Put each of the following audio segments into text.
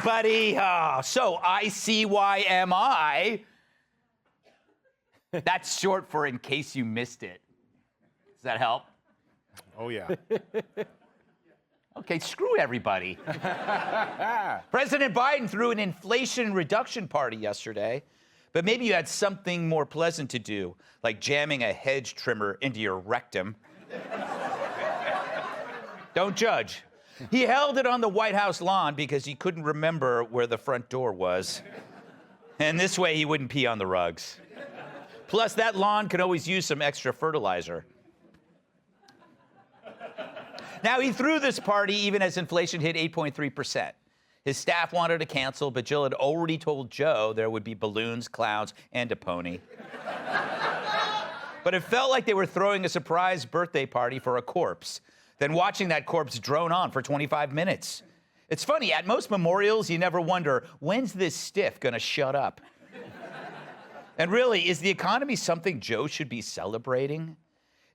everybody. So ICYMI. That's short for in case you missed it. Does that help? Oh, yeah. Okay, screw everybody. President Biden threw an inflation reduction party yesterday, but maybe you had something more pleasant to do, like jamming a hedge trimmer into your rectum. Don't judge. He held it on the White House lawn because he couldn't remember where the front door was. And this way he wouldn't pee on the rugs. Plus, that lawn could always use some extra fertilizer. Now, he threw this party even as inflation hit 8.3%. His staff wanted to cancel, but Jill had already told Joe there would be balloons, clowns, and a pony. But it felt like they were throwing a surprise birthday party for a corpse, then watching that corpse drone on for 25 minutes. It's funny, at most memorials, you never wonder, when's this stiff gonna shut up? And really, is the economy something Joe should be celebrating?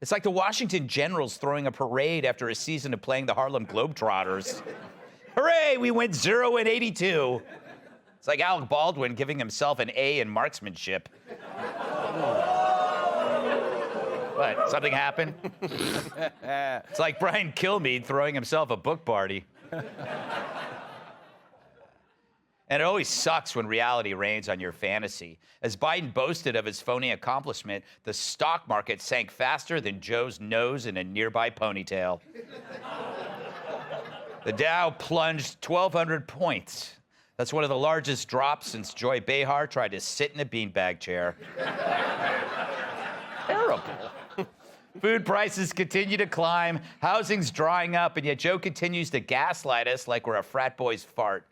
It's like the Washington Generals throwing a parade after a season of playing the Harlem Globetrotters. Hooray, we went 0-82. It's like Alec Baldwin giving himself an A in marksmanship. What, something happened? It's like Brian Kilmeade throwing himself a book party. And it always sucks when reality rains on your fantasy. As Biden boasted of his phony accomplishment, the stock market sank faster than Joe's nose in a nearby ponytail. The Dow plunged 1,200 points. That's one of the largest drops since Joy Behar tried to sit in a beanbag chair. Terrible. Food prices continue to climb, housing's drying up, and yet Joe continues to gaslight us like we're a frat boy's fart.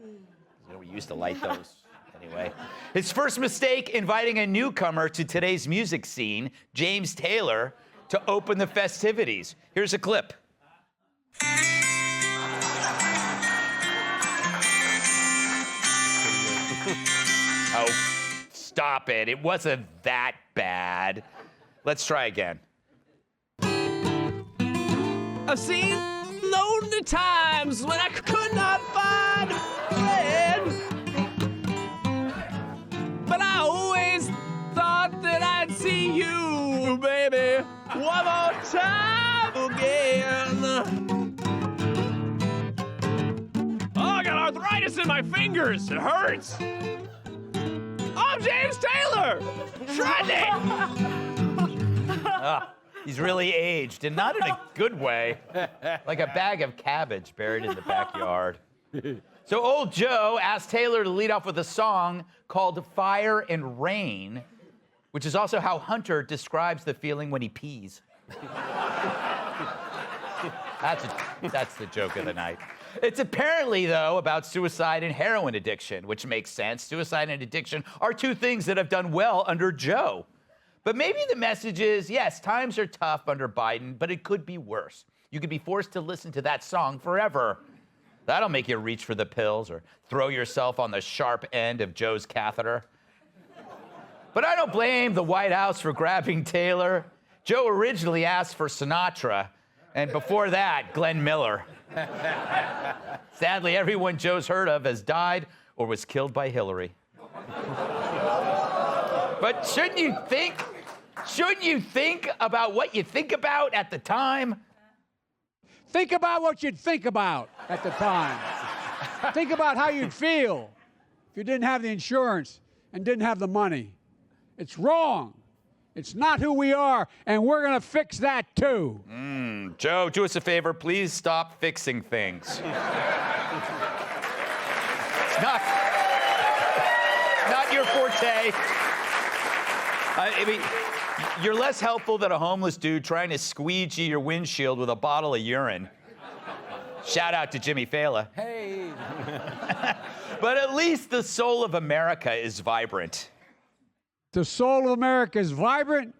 You know, we used to light those. Anyway, his first mistake, inviting a newcomer to today's music scene, James Taylor, to open the festivities. Here's a clip. Oh, stop it. It wasn't that bad. Let's try again. I've seen lonely times when I could not find a friend. But I always thought that I'd see you, baby, one more time again. Oh, I got arthritis in my fingers. It hurts. I'm James Taylor. Shredding. He's really aged, and not in a good way. Like a bag of cabbage buried in the backyard. So old Joe asked Taylor to lead off with a song called Fire and Rain, which is also how Hunter describes the feeling when he pees. That's the joke of the night. It's apparently, though, about suicide and heroin addiction, which makes sense. Suicide and addiction are two things that have done well under Joe. But maybe the message is, yes, times are tough under Biden, but it could be worse. You could be forced to listen to that song forever. That'll make you reach for the pills or throw yourself on the sharp end of Joe's catheter. But I don't blame the White House for grabbing Taylor. Joe originally asked for Sinatra, and before that, Glenn Miller. Sadly, everyone Joe's heard of has died or was killed by Hillary. But shouldn't you think about what you think about at the time? Think about what you'd think about at the time. Think about how you'd feel if you didn't have the insurance and didn't have the money. It's wrong. It's not who we are, and we're going to fix that too. Joe, do us a favor. Please stop fixing things. It's not your forte. I mean, you're less helpful than a homeless dude trying to squeegee your windshield with a bottle of urine. Shout out to Jimmy Fallon. Hey. But at least the soul of America is vibrant. The soul of America is vibrant,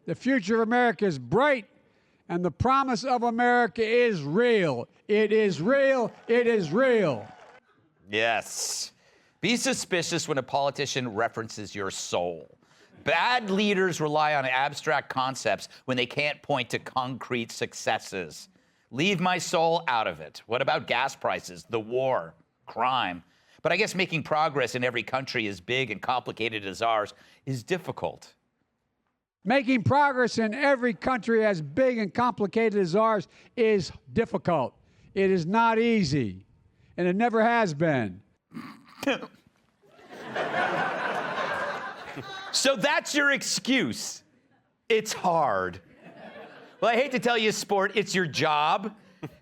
the future of America is bright, and the promise of America is real. It is real. It is real. Yes. Be suspicious when a politician references your soul. Bad leaders rely on abstract concepts when they can't point to concrete successes. Leave my soul out of it. What about gas prices, the war? crime. But I guess making progress in every country as big and complicated as ours is difficult. Making progress in every country as big and complicated as ours is difficult. It is not easy, and it never has been. So that's your excuse. It's hard. Well, I hate to tell you, sport, it's your job,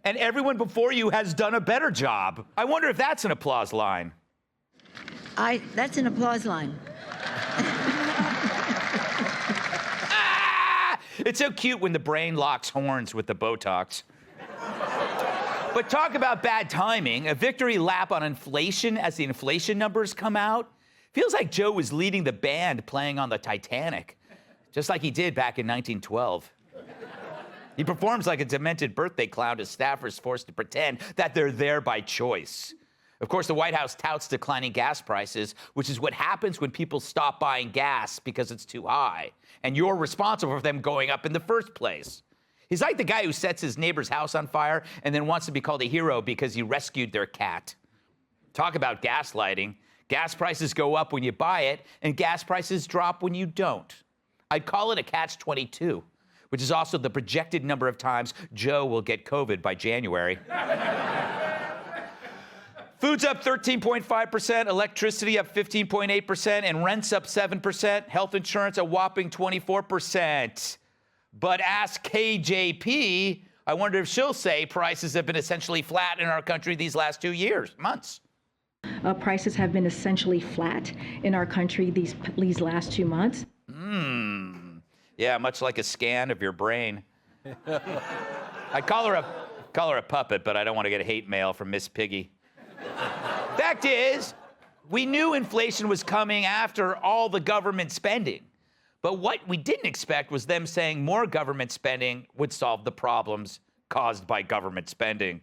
and everyone before you has done a better job. I wonder if that's an applause line. That's an applause line. It's so cute when the brain locks horns with the Botox. But talk about bad timing. A victory lap on inflation as the inflation numbers come out. Feels like Joe was leading the band playing on the Titanic, just like he did back in 1912. He performs like a demented birthday clown as staffers forced to pretend that they're there by choice. Of course, the White House touts declining gas prices, which is what happens when people stop buying gas because it's too high, and you're responsible for them going up in the first place. He's like the guy who sets his neighbor's house on fire and then wants to be called a hero because he rescued their cat. Talk about gaslighting. Gas prices go up when you buy it, and gas prices drop when you don't. I'd call it a catch-22, which is also the projected number of times Joe will get COVID by January. Food's up 13.5%, electricity up 15.8%, and rent's up 7%. Health insurance a whopping 24%. But ask KJP, I wonder if she'll say prices have been essentially flat in our country these last 2 months. Prices have been essentially flat in our country these last 2 months. Yeah, much like a scan of your brain. I'd call her a puppet, but I don't want to get hate mail from Miss Piggy. Fact is, we knew inflation was coming after all the government spending. But what we didn't expect was them saying more government spending would solve the problems caused by government spending.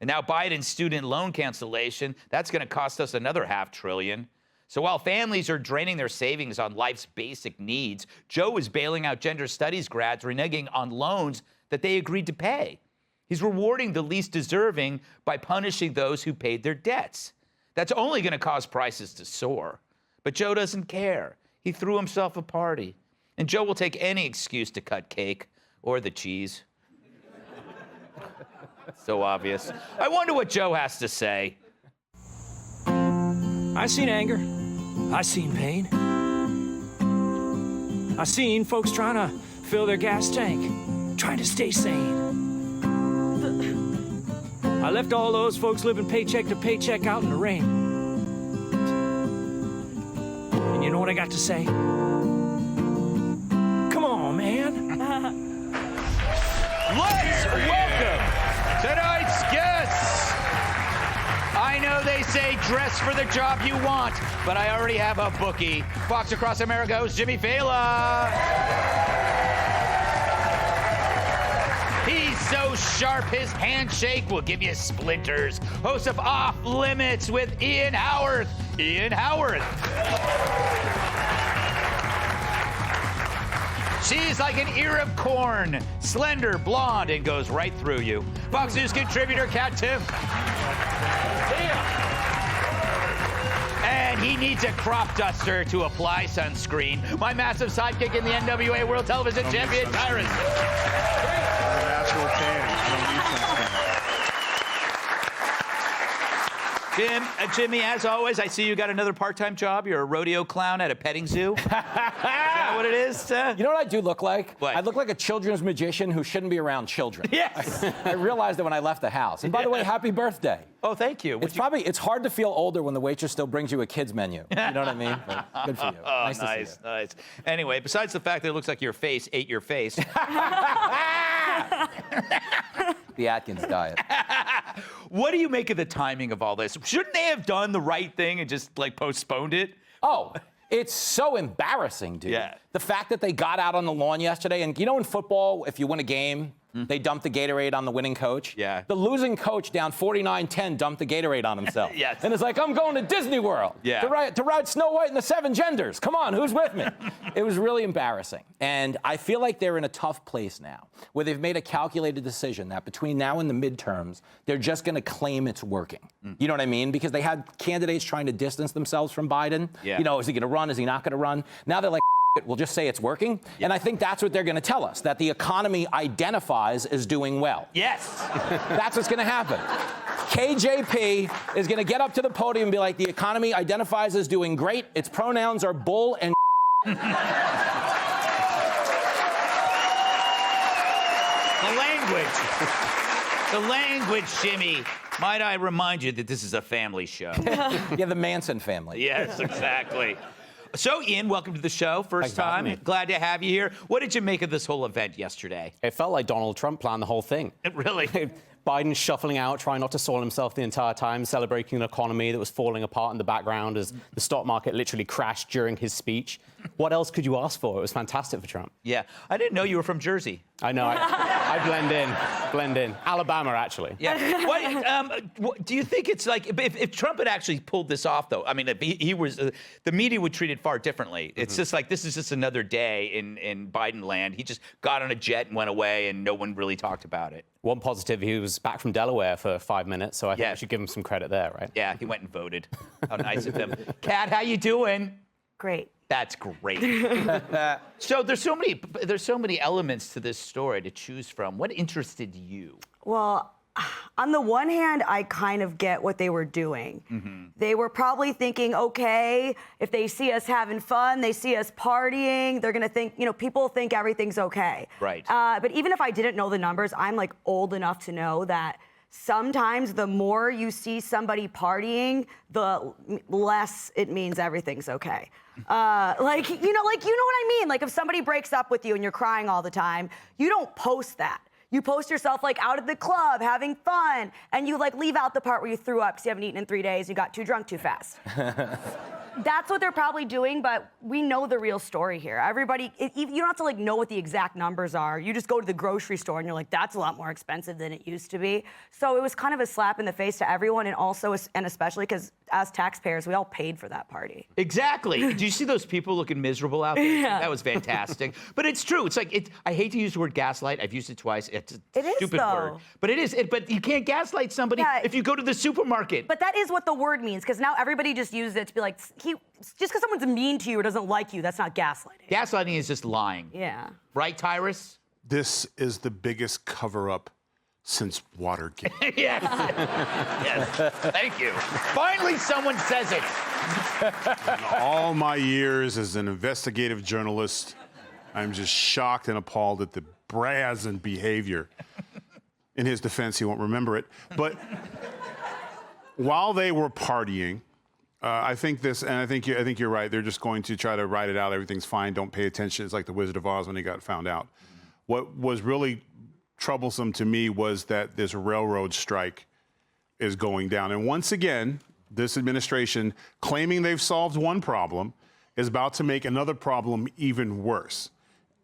And now Biden's student loan cancellation, that's going to cost us another $500 billion. So while families are draining their savings on life's basic needs, Joe is bailing out gender studies grads reneging on loans that they agreed to pay. He's rewarding the least deserving by punishing those who paid their debts. That's only going to cause prices to soar. But Joe doesn't care. He threw himself a party. And Joe will take any excuse to cut cake or the cheese. So obvious. I wonder what Joe has to say. I seen anger. I seen pain. I seen folks trying to fill their gas tank, trying to stay sane. I left all those folks living paycheck to paycheck out in the rain. And you know what I got to say? Come on, man. Let's welcome tonight's guests. I know they say dress for the job you want, but I already have a bookie. Fox Across America host Jimmy Fallon. He's so sharp, his handshake will give you splinters. Host of Off Limits with Ian Howarth. Ian Howarth. She's like an ear of corn, slender, blonde, and goes right through you. Fox News contributor Kat Tim. And he needs a crop duster to apply sunscreen. My massive sidekick in the NWA World Television Champion, Tyrus. Natural tan. I don't need sunscreen. Jimmy, as always, I see you got another part-time job. You're a rodeo clown at a petting zoo. Is that what it is? You know what I do look like? What? I look like a children's magician who shouldn't be around children. Yes. I realized that when I left the house. And by the way, happy birthday. Oh, thank you. It's hard to feel older when the waitress still brings you a kid's menu. You know what I mean? But good for you. Oh, nice to see you. nice. Anyway, besides the fact that it looks like your face ate your face. The Atkins diet. What do you make of the timing of all this? Shouldn't they have done the right thing and just like postponed it? Oh, it's so embarrassing, dude. Yeah. The fact that they got out on the lawn yesterday, and you know in football, if you win a game, They dumped the Gatorade on the winning coach. Yeah. The losing coach down 49-10 dumped the Gatorade on himself. Yes. And it's like, I'm going to Disney World to ride Snow White and the Seven Genders. Come on, who's with me? It was really embarrassing. And I feel like they're in a tough place now, where they've made a calculated decision that between now and the midterms, they're just going to claim it's working. You know what I mean? Because they had candidates trying to distance themselves from Biden. Yeah. You know, is he going to run? Is he not going to run? Now they're like, we'll just say it's working. And I think that's what they're going to tell us, that the economy identifies as doing well. Yes. That's what's going to happen. KJP is going to get up to the podium and be like, the economy identifies as doing great. Its pronouns are bull and The language, Jimmy. Might I remind you that this is a family show? yeah, the Manson family. Yes, exactly. So, Ian, welcome to the show. First Thanks for having time. me. Glad to have you here. What did you make of this whole event yesterday? It felt like Donald Trump planned the whole thing. Really? Biden shuffling out, trying not to soil himself the entire time, celebrating an economy that was falling apart in the background as the stock market literally crashed during his speech. What else could you ask for? It was fantastic for Trump. Yeah. I didn't know you were from Jersey. I know. I blend in. Alabama, actually. Yeah. What, do you think it's like, if Trump had actually pulled this off, though, I mean, if he was, the media would treat it far differently. It's just like, this is just another day in Biden land. He just got on a jet and went away, and no one really talked about it. One positive, he was back from Delaware for 5 minutes, so I think we should give him some credit there, right? Yeah, he went and voted. How nice of him. Kat, how you doing? Great. That's great. So there's so many elements to this story to choose from. What interested you? Well, on the one hand, I kind of get what they were doing. They were probably thinking, okay, if they see us having fun, they see us partying, they're gonna think, people think everything's okay. Right. But even if I didn't know the numbers, I'm like old enough to know that sometimes the more you see somebody partying, the less it means everything's okay. You know what I mean? Like if somebody breaks up with you and you're crying all the time, you don't post that. You post yourself like out at the club, having fun, and you like leave out the part where you threw up because you haven't eaten in 3 days, you got too drunk too fast. That's what they're probably doing, but we know the real story here. Everybody, you don't have to like know what the exact numbers are. You just go to the grocery store and you're like, that's a lot more expensive than it used to be. So it was kind of a slap in the face to everyone, and also, and especially because as taxpayers, we all paid for that party. Exactly. Did you see those people looking miserable out there? Yeah. That was fantastic. But it's true. It's like, I hate to use the word gaslight. I've used it twice. It's a stupid word. But it is. But you can't gaslight somebody if you go to the supermarket. But that is what the word means, because now everybody just uses it to be like, just because someone's mean to you or doesn't like you, that's not gaslighting. Gaslighting is just lying. Yeah. Right, Tyrus? This is the biggest cover-up since Watergate. Yes. Yes. Thank you. Finally, someone says it. All my years as an investigative journalist, I'm just shocked and appalled at the brazen behavior. In his defense, he won't remember it. But while they were partying, I think you're right. They're just going to try to ride it out. Everything's fine. Don't pay attention. It's like the Wizard of Oz when he got found out. What was really troublesome to me was that this railroad strike is going down. And once again, this administration, claiming they've solved one problem, is about to make another problem even worse.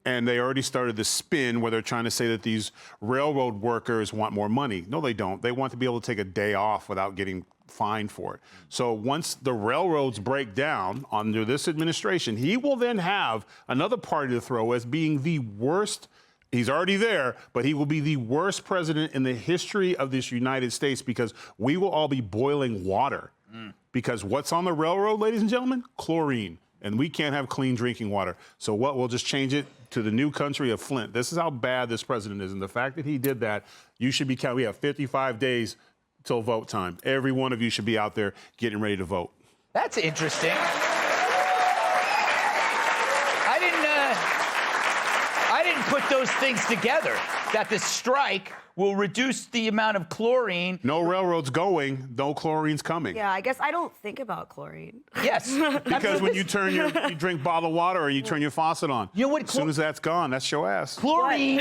And they already started the spin where they're trying to say that these railroad workers want more money. No, they don't. They want to be able to take a day off without getting fined for it. So once the railroads break down under this administration, he will then have another party to throw as being the worst. He's already there, but he will be the worst president in the history of this United States, because we will all be boiling water. Because what's on the railroad, ladies and gentlemen? Chlorine. And we can't have clean drinking water. So what? We'll just change it to the new country of Flint. This is how bad this president is. And the fact that he did that, you should be counting. We have 55 days till vote time. Every one of you should be out there getting ready to vote. That's interesting. I didn't put those things together, that the strike will reduce the amount of chlorine. No railroads going, no chlorine's coming. Yeah, I guess I don't think about chlorine. Yes. Because when you drink bottled water or you turn your faucet on, you know what, as soon as that's gone, that's your ass. Chlorine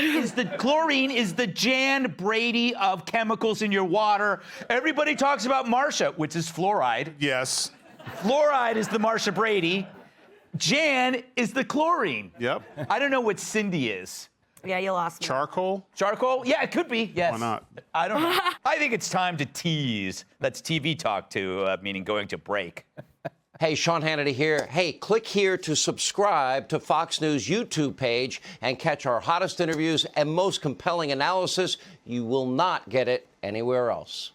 is the Jan Brady of chemicals in your water. Everybody talks about Marcia, which is fluoride. Yes. Fluoride is the Marcia Brady. Jan is the chlorine. Yep. I don't know what Cindy is. Yeah, you lost me. Charcoal? Charcoal? Yeah, it could be. Yes. Why not? I don't know. I think it's time to tease. That's TV talk too, meaning going to break. Hey, Sean Hannity here. Hey, click here to subscribe to Fox News YouTube page and catch our hottest interviews and most compelling analysis. You will not get it anywhere else.